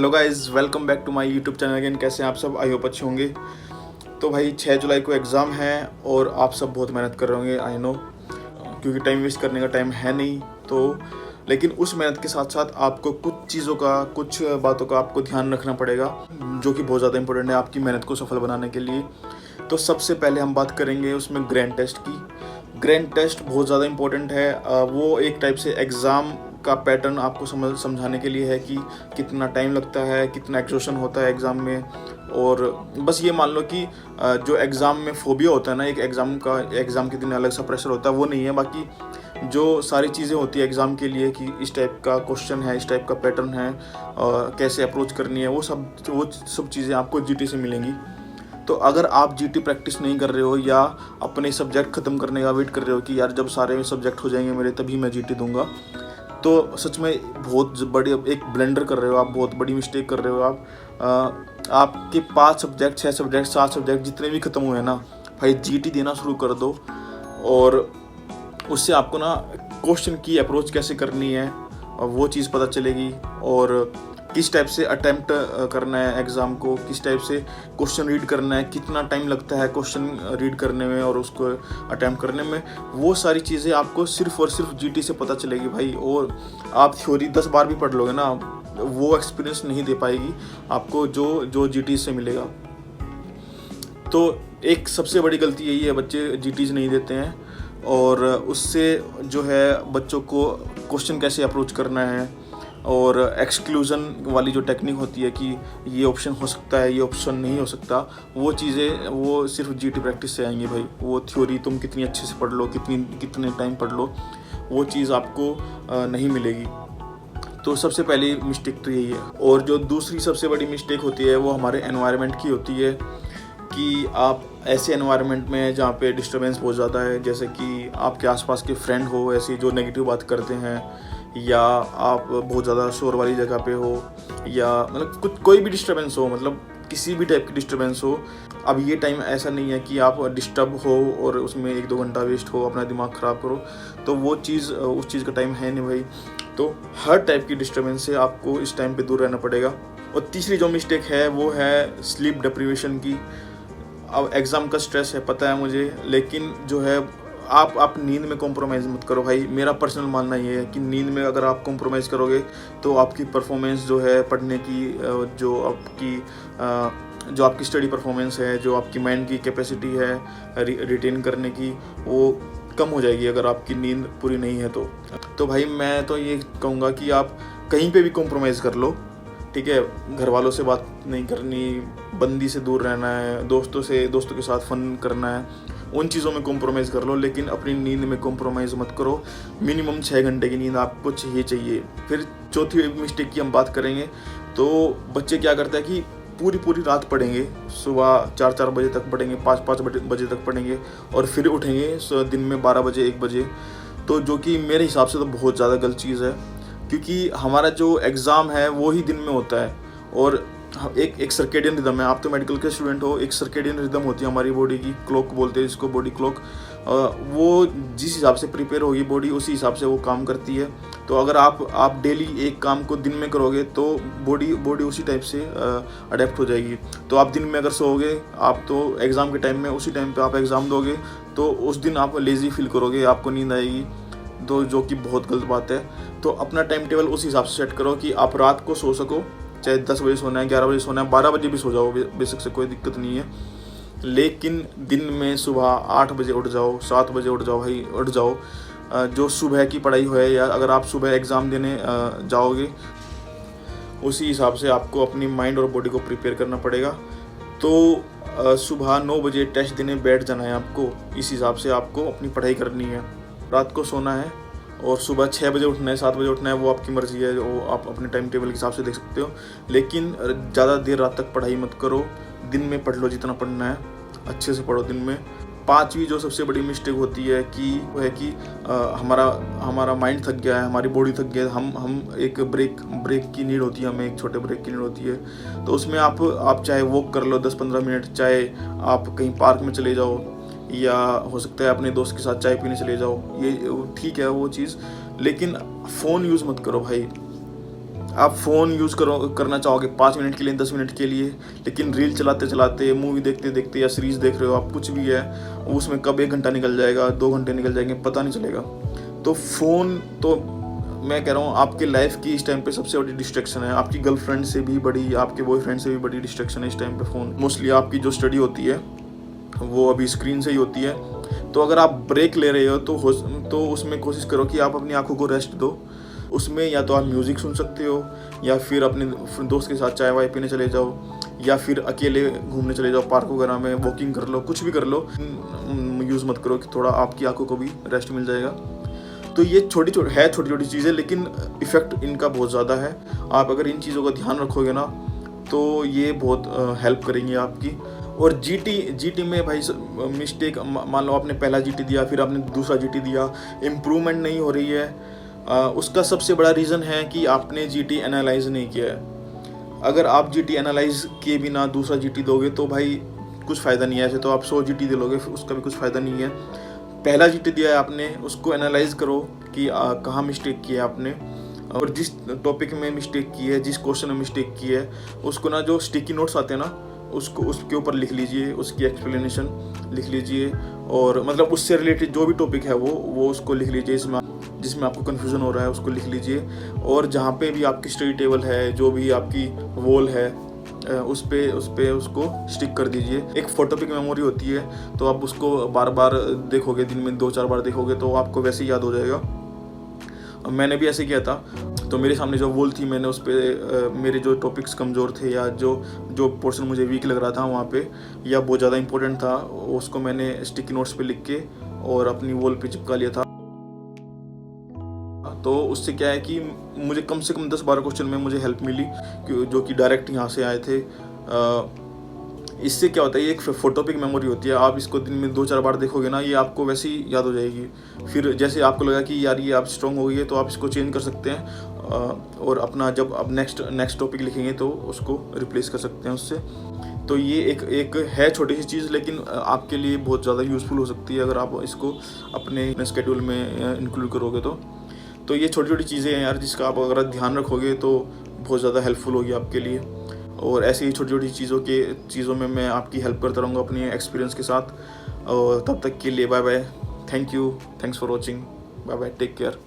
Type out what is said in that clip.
Hello guys, welcome back to my YouTube channel again. कैसे हैं आप सब? आई होप अच्छे होंगे। तो भाई 6 जुलाई को एग्ज़ाम है और आप सब बहुत मेहनत कर रहे होंगे, आई नो, क्योंकि टाइम वेस्ट करने का टाइम है नहीं। तो लेकिन उस मेहनत के साथ साथ आपको कुछ चीज़ों का, कुछ बातों का आपको ध्यान रखना पड़ेगा, जो कि बहुत ज़्यादा इंपॉर्टेंट है आपकी मेहनत को सफल बनाने के लिए। तो सबसे पहले हम बात करेंगे उसमें ग्रैंड टेस्ट की। ग्रैंड टेस्ट बहुत ज़्यादा इंपॉर्टेंट है। वो एक टाइप से एग्ज़ाम का पैटर्न आपको समझाने के लिए है कि कितना टाइम लगता है, कितना एक्सोशन होता है एग्ज़ाम में। और बस ये मान लो कि जो एग्ज़ाम में फोबिया होता है ना, एक एग्ज़ाम के दिन अलग सा प्रेशर होता है, वो नहीं है। बाकी जो सारी चीज़ें होती है एग्ज़ाम के लिए कि इस टाइप का क्वेश्चन है, इस टाइप का पैटर्न है, कैसे अप्रोच करनी है, वो सब चीज़ें आपको जीटी से मिलेंगी। तो अगर आप जीटी प्रैक्टिस नहीं कर रहे हो या अपने सब्जेक्ट ख़त्म करने का वेट कर रहे हो कि यार जब सारे सब्जेक्ट हो जाएंगे मेरे तभी मैं जीटी दूंगा, तो सच में बहुत बड़ी एक ब्लेंडर कर रहे हो आप, बहुत बड़ी मिस्टेक कर रहे हो आप। आपके 5 सब्जेक्ट, 6 सब्जेक्ट, 7 सब्जेक्ट जितने भी ख़त्म हुए ना भाई, जीटी देना शुरू कर दो। और उससे आपको ना क्वेश्चन की अप्रोच कैसे करनी है वो चीज़ पता चलेगी, और किस टाइप से अटेम्प्ट करना है एग्ज़ाम को, किस टाइप से क्वेश्चन रीड करना है, कितना टाइम लगता है क्वेश्चन रीड करने में और उसको अटेम्प्ट करने में। वो सारी चीज़ें आपको सिर्फ और सिर्फ जीटी से पता चलेगी भाई। और आप थ्योरी 10 बार भी पढ़ लोगे ना, वो एक्सपीरियंस नहीं दे पाएगी आपको जो जीटी से मिलेगा। तो एक सबसे बड़ी गलती यही है, बच्चे जीटीज नहीं देते हैं, और उससे जो है बच्चों को क्वेश्चन कैसे अप्रोच करना है, और एक्सक्लूज़न वाली जो टेक्निक होती है कि ये ऑप्शन हो सकता है, ये ऑप्शन नहीं हो सकता, वो चीज़ें वो सिर्फ जीटी प्रैक्टिस से आएंगी भाई। वो थ्योरी तुम कितनी अच्छे से पढ़ लो, कितने टाइम पढ़ लो, वो चीज़ आपको नहीं मिलेगी। तो सबसे पहली मिस्टेक तो यही है। और जो दूसरी सबसे बड़ी मिस्टेक होती है वो हमारे एनवायरनमेंट की होती है कि आप ऐसे एनवायरनमेंट में जहाँ पे डिस्टर्बेंस बहुत ज़्यादा है, जैसे कि आपके आसपास के फ्रेंड हो ऐसी जो नेगेटिव बात करते हैं, या आप बहुत ज़्यादा शोर वाली जगह पे हो, या मतलब कोई भी डिस्टर्बेंस हो, मतलब किसी भी टाइप की डिस्टर्बेंस हो। अब ये टाइम ऐसा नहीं है कि आप डिस्टर्ब हो और उसमें 1-2 घंटा वेस्ट हो, अपना दिमाग ख़राब करो, तो वो चीज़ उस चीज़ का टाइम है नहीं भाई। तो हर टाइप की डिस्टर्बेंस से आपको इस टाइम पे दूर रहना पड़ेगा। और तीसरी जो मिस्टेक है वो है स्लीप डिप्रीवेशन की। अब एग्ज़ाम का स्ट्रेस है, पता है मुझे, लेकिन जो है आप नींद में कॉम्प्रोमाइज़ मत करो भाई। मेरा पर्सनल मानना ये है कि नींद में अगर आप कॉम्प्रोमाइज़ करोगे तो आपकी परफॉर्मेंस जो है पढ़ने की, जो आपकी स्टडी परफॉर्मेंस है, जो आपकी माइंड की कैपेसिटी है रिटेन करने की, वो कम हो जाएगी अगर आपकी नींद पूरी नहीं है तो भाई मैं तो ये कहूँगा कि आप कहीं पे भी कॉम्प्रोमाइज़ कर लो, ठीक है। घर वालों से बात नहीं करनी, बंदी से दूर रहना है, दोस्तों के साथ फन करना है, उन चीज़ों में कॉम्प्रोमाइज़ कर लो, लेकिन अपनी नींद में कॉम्प्रोमाइज़ मत करो। मिनिमम 6 घंटे की नींद आपको चाहिए। फिर चौथी मिस्टेक की हम बात करेंगे तो बच्चे क्या करते हैं कि पूरी रात पढ़ेंगे, सुबह 4 बजे तक पढ़ेंगे, 5 बजे तक पढ़ेंगे, और फिर उठेंगे दिन में 12 बजे 1 बजे। तो जो कि मेरे हिसाब से तो बहुत ज़्यादा गलत चीज़ है, क्योंकि हमारा जो एग्ज़ाम है वो ही दिन में होता है। और एक सर्केडियन रिदम है, आप तो मेडिकल के स्टूडेंट हो, एक सर्केडियन रिदम होती है हमारी बॉडी की, क्लॉक बोलते हैं जिसको, बॉडी क्लॉक। वो जिस हिसाब से प्रिपेयर होगी बॉडी, उसी हिसाब से वो काम करती है। तो अगर आप डेली एक काम को दिन में करोगे तो बॉडी उसी टाइप से अडेप्ट हो जाएगी। तो आप दिन में अगर सोओगे, आप तो एग्ज़ाम के टाइम में उसी टाइम पे आप एग्ज़ाम दोगे, तो उस दिन आप लेज़ी फील करोगे, आपको नींद आएगी, तो जो कि बहुत गलत बात है। तो अपना टाइम टेबल उस हिसाब से सेट करो कि आप रात को सो सको, चाहे 10 बजे सोना है, 11 बजे सोना है, 12 बजे भी सो जाओ, बेशक से कोई दिक्कत नहीं है। लेकिन दिन में सुबह 8 बजे उठ जाओ, 7 बजे उठ जाओ भाई, उठ जाओ। जो सुबह की पढ़ाई हो है, या अगर आप सुबह एग्ज़ाम देने जाओगे, उसी हिसाब से आपको अपनी माइंड और बॉडी को प्रिपेयर करना पड़ेगा। तो सुबह 9 बजे टेस्ट देने बैठ जाना है आपको, इस हिसाब से आपको अपनी पढ़ाई करनी है। रात को सोना है और सुबह 6 बजे उठना है, 7 बजे उठना है, वो आपकी मर्ज़ी है, वो आप अपने टाइम टेबल के हिसाब से देख सकते हो। लेकिन ज़्यादा देर रात तक पढ़ाई मत करो, दिन में पढ़ लो जितना पढ़ना है, अच्छे से पढ़ो दिन में। 5वीं जो सबसे बड़ी मिस्टेक होती है कि वो है कि हमारा माइंड थक गया है, हमारी बॉडी थक गया है, हम एक ब्रेक की नीड होती है, हमें एक छोटे ब्रेक की नीड होती है। तो उसमें आप चाहे वॉक कर लो 10-15 मिनट, चाहे आप कहीं पार्क में चले जाओ, या हो सकता है अपने दोस्त के साथ चाय पीने चले जाओ, ये ठीक है वो चीज़। लेकिन फ़ोन यूज़ मत करो भाई। आप फ़ोन यूज़ करना चाहोगे 5 मिनट के लिए, 10 मिनट के लिए, लेकिन रील चलाते-चलाते, मूवी देखते-देखते या सीरीज़ देख रहे हो आप, कुछ भी है, उसमें कब 1 घंटा निकल जाएगा, 2 घंटे निकल जाएँगे, पता नहीं चलेगा। तो फ़ोन तो मैं कह रहा हूँ आपकी लाइफ़ की इस टाइम पे सबसे बड़ी डिस्ट्रैक्शन है। आपकी गर्लफ्रेंड से भी बड़ी, आपके बॉयफ्रेंड से भी बड़ी डिस्ट्रैक्शन है इस टाइम पे फ़ोन। मोस्टली आपकी जो स्टडी होती है, वो अभी स्क्रीन से ही होती है। तो अगर आप ब्रेक ले रहे हो तो उसमें कोशिश करो कि आप अपनी आँखों को रेस्ट दो। उसमें या तो आप म्यूज़िक सुन सकते हो, या फिर अपने दोस्त के साथ चाय वाय पीने चले जाओ, या फिर अकेले घूमने चले जाओ पार्क वगैरह में, वॉकिंग कर लो, कुछ भी कर लो। यूज़ मत करो कि थोड़ा आपकी आँखों को भी रेस्ट मिल जाएगा। तो ये छोटी-छोटी चीज़ें, लेकिन इफ़ेक्ट इनका बहुत ज़्यादा है। आप अगर इन चीज़ों का ध्यान रखोगे ना, तो ये बहुत हेल्प करेंगी आपकी। और जीटी में भाई मिस्टेक, मान लो आपने पहला जीटी दिया, फिर आपने दूसरा जीटी दिया, इम्प्रूवमेंट नहीं हो रही है, उसका सबसे बड़ा रीज़न है कि आपने जीटी एनालाइज नहीं किया है। अगर आप जीटी एनालाइज किए बिना दूसरा जीटी दोगे तो भाई कुछ फ़ायदा नहीं है। ऐसे तो आप 100 जीटी दे लोगे, उसका भी कुछ फ़ायदा नहीं है। पहला जीटी दिया है आपने, उसको एनालाइज करो कि कहाँ मिस्टेक की है आपने, और जिस टॉपिक में मिस्टेक की है, जिस क्वेश्चन में मिस्टेक की है, उसको ना, जो स्टिकी नोट्स आते हैं ना, उसको उसके ऊपर लिख लीजिए, उसकी एक्सप्लेनेशन लिख लीजिए, और मतलब उससे रिलेटेड जो भी टॉपिक है वो उसको लिख लीजिए। जिसमें आपको कन्फ्यूज़न हो रहा है उसको लिख लीजिए। और जहाँ पे भी आपकी स्टडी टेबल है, जो भी आपकी वॉल है, उस पे उसको स्टिक कर दीजिए। एक फोटोपिक मेमोरी होती है, तो आप उसको बार बार देखोगे, दिन में 2-4 बार देखोगे तो आपको वैसे ही याद हो जाएगा। मैंने भी ऐसे किया था। तो मेरे सामने जो वॉल थी, मैंने उस पर मेरे जो टॉपिक्स कमज़ोर थे, या जो पोर्शन मुझे वीक लग रहा था वहाँ पे, या बहुत ज़्यादा इंपॉर्टेंट था, उसको मैंने स्टिकी नोट्स पे लिख के और अपनी वॉल पे चिपका लिया था। तो उससे क्या है कि मुझे कम से कम 10-12 क्वेश्चन में मुझे हेल्प मिली, जो कि डायरेक्ट यहाँ से आए थे। इससे क्या होता है, ये एक फोटोपिक मेमोरी होती है। आप इसको दिन में 2-4 बार देखोगे ना, ये आपको वैसे ही याद हो जाएगी। फिर जैसे आपको लगा कि यार ये आप स्ट्रॉन्ग हो गई है, तो आप इसको चेंज कर सकते हैं, और अपना जब आप नेक्स्ट टॉपिक लिखेंगे तो उसको रिप्लेस कर सकते हैं उससे। तो ये एक है छोटी सी चीज़, लेकिन आपके लिए बहुत ज़्यादा यूज़फुल हो सकती है अगर आप इसको अपने स्केड्यूल में इंक्लूड करोगे तो ये छोटी चीज़ें हैं यार, जिसका आप अगर ध्यान रखोगे तो बहुत ज़्यादा हेल्पफुल होगी आपके लिए। और ऐसे ही छोटी चीज़ों में मैं आपकी हेल्प करता रहूँगा अपनी एक्सपीरियंस के साथ। और तब तक के लिए bye bye, thanks for watching, bye bye, take care.